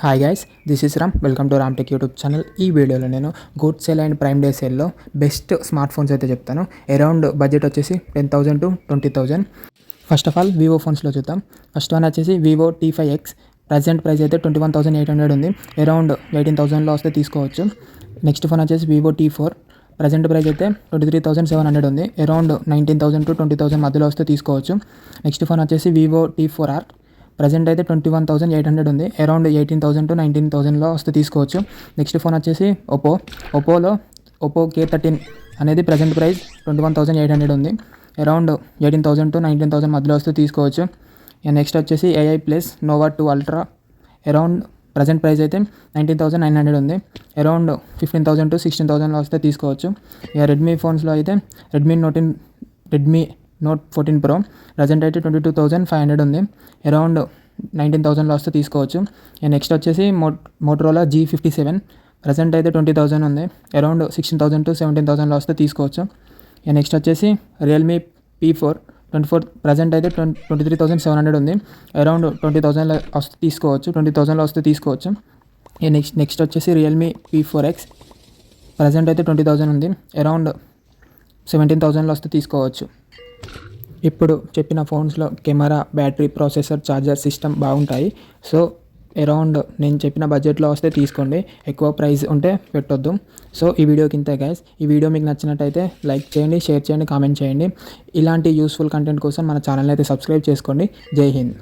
Hi guys, this is Ram. Welcome to Ram tech YouTube channel. ఈ వీడియోలో నేను good sale and prime day సేల్లో best smart phones అయితే చెప్తాను. అరౌండ్ బడ్జెట్ వచ్చేసి 10,000 to 20,000. First of all Vivo ఫోన్స్లో చూద్దాం. ఫస్ట్ వన్ వచ్చేసి వివో T5X. ప్రజెంట్ ప్రైస్ అయితే 21,800 ఉంది. అరౌండ్ 18,000లో వస్తే తీసుకోవచ్చు. నెక్స్ట్ ఫోన్ వచ్చేసి వివో T4. ప్రజెంట్ ప్రైస్ అయితే 23,700 ఉంది. అరౌండ్ 19,000 to 20,000 మధ్యలో వస్తే తీసుకోవచ్చు. నెక్స్ట్ ఫోన్ వచ్చేసి వివో T4R. ప్రజెంట్ అయితే 21,800 ఉంది. అరౌండ్ 18,000 to 19,000లో వస్తే తీసుకోవచ్చు. నెక్స్ట్ ఫోన్ వచ్చేసి ఒప్పోలో ఒప్పో K13 అనేది ప్రజెంట్ ప్రైస్ 21,800 ఉంది. అరౌండ్ 18,000 to 19,000 మధ్యలో వస్తే తీసుకోవచ్చు. నెక్స్ట్ వచ్చేసి AI plus Nova 2 ultra. Around present price అయితే 19,900 ఉంది. అరౌండ్ 15,000 to 16,000లో వస్తే తీసుకోవచ్చు. ఇక రెడ్మీ ఫోన్స్లో అయితే రెడ్మీ నోట్ 14 Pro ప్రజెంట్ అయితే 22,500 ఉంది. అరౌండ్ 19,000లో వస్తే తీసుకోవచ్చు. నెక్స్ట్ వచ్చేసి మోటరోలా G57. ప్రజెంట్ అయితే 20,000 ఉంది. అరౌండ్ 16,000 to 17,000లో వస్తే తీసుకోవచ్చు. నెక్స్ట్ వచ్చేసి రియల్మీ P4 24. ప్రజెంట్ అయితే 23,700 ఉంది. అరౌండ్ 20,000లో వస్తే తీసుకోవచ్చు. 20,000లో వస్తే తీసుకోవచ్చు. నెక్స్ట్ వచ్చేసి రియల్మీ P4X. ప్రజెంట్ అయితే 20,000 ఉంది. అరౌండ్ 17,000లో వస్తే తీసుకోవచ్చు. ఇప్పుడు చెప్పిన ఫోన్స్లో camera, battery, processor, charger, system బాగుంటాయి. సో అరౌండ్ నేను చెప్పిన బడ్జెట్లో వస్తే తీసుకోండి. ఎక్కువ ప్రైస్ ఉంటే పెట్టొద్దు. సో ఈ వీడియోకి ఇంతే గైస్. ఈ వీడియో మీకు నచ్చినట్టయితే లైక్ చేయండి, షేర్ చేయండి, కామెంట్ చేయండి. ఇలాంటి యూస్ఫుల్ కంటెంట్ కోసం మన ఛానల్ని అయితే సబ్స్క్రైబ్ చేసుకోండి. జై హింద్.